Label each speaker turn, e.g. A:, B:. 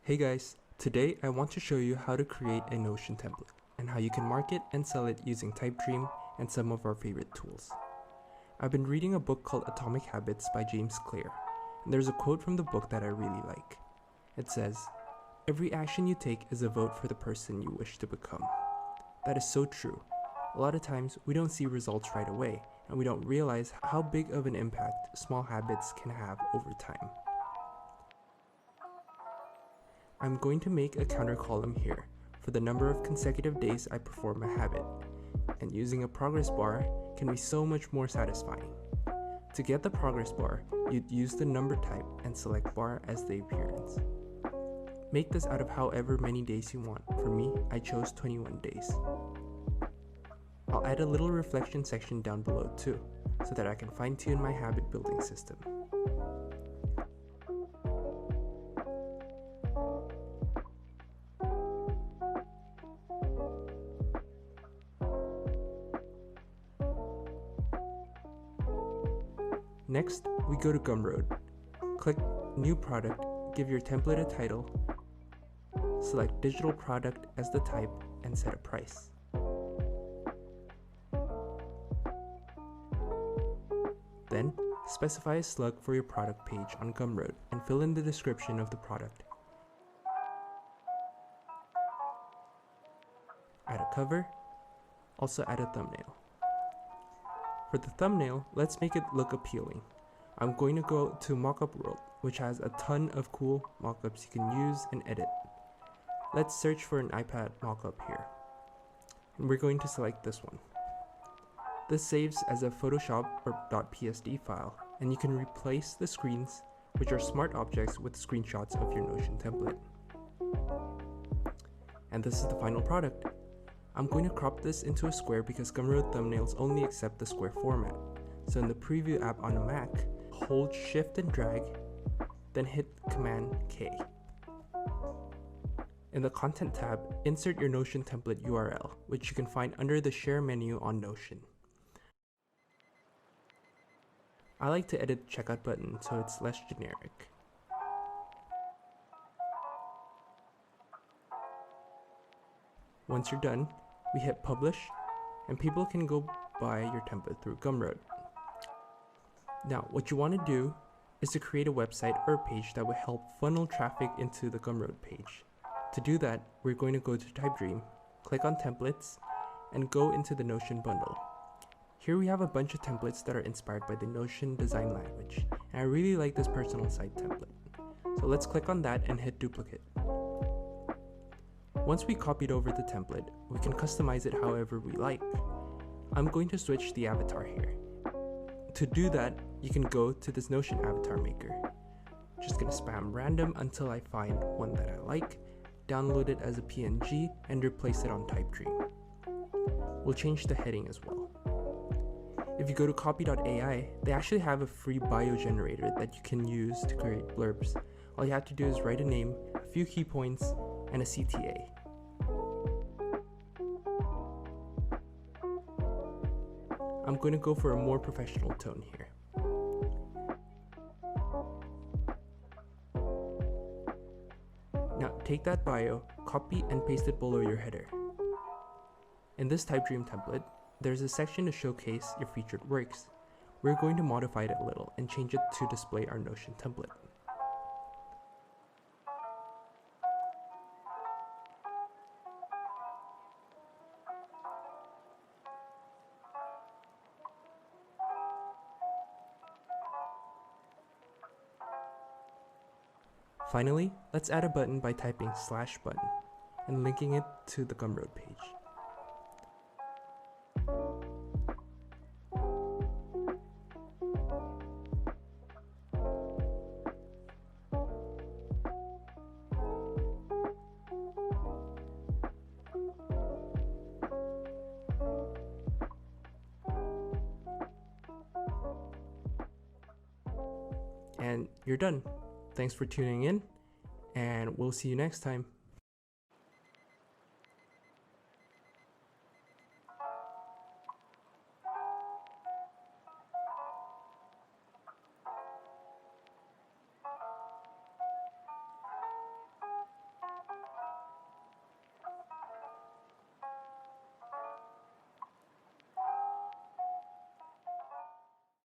A: Hey guys, today I want to show you how to create a Notion template and how you can market and sell it using Typedream and some of our favorite tools. I've been reading a book called Atomic Habits by James Clear, and there's a quote from the book that I really like. It says, "Every action you take is a vote for the person you wish to become." That is so true. A lot of times we don't see results right away, and we don't realize how big of an impact small habits can have over time. I'm going to make a counter column here for the number of consecutive days I perform a habit, and using a progress bar can be so much more satisfying. To get the progress bar, you'd use the number type and select bar as the appearance. Make this out of however many days you want. For me, I chose 21 days. I'll add a little reflection section down below too, so that I can fine-tune my habit building system. Next, we go to Gumroad. Click New Product, give your template a title, select Digital Product as the type, and set a price. Then, specify a slug for your product page on Gumroad and fill in the description of the product. Add a cover, also add a thumbnail. For the thumbnail, let's make it look appealing. I'm going to go to Mockup World, which has a ton of cool mockups you can use and edit. Let's search for an iPad mockup here. And we're going to select this one. This saves as a Photoshop or .psd file, and you can replace the screens, which are smart objects, with screenshots of your Notion template. And this is the final product. I'm going to crop this into a square because Gumroad thumbnails only accept the square format. So in the preview app on a Mac, hold Shift and drag, then hit Command K. In the Content tab, insert your Notion template URL, which you can find under the Share menu on Notion. I like to edit the checkout button so it's less generic. Once you're done, we hit publish, and people can go buy your template through Gumroad. Now, what you want to do is to create a website or a page that will help funnel traffic into the Gumroad page. To do that, we're going to go to Typedream, click on Templates, and go into the Notion bundle. Here we have a bunch of templates that are inspired by the Notion design language, and I really like this personal site template. So let's click on that and hit duplicate. Once we copied over the template, we can customize it however we like. I'm going to switch the avatar here. To do that, you can go to this Notion avatar maker. Just gonna spam random until I find one that I like, download it as a PNG, and replace it on Typedream. We'll change the heading as well. If you go to Copy.ai, they actually have a free bio generator that you can use to create blurbs. All you have to do is write a name, a few key points, and a CTA. I'm going to go for a more professional tone here. Now take that bio, copy and paste it below your header. In this Typedream template, there's a section to showcase your featured works. We're going to modify it a little and change it to display our Notion template. Finally, let's add a button by typing /button and linking it to the Gumroad page. And you're done. Thanks for tuning in, and we'll see you next time.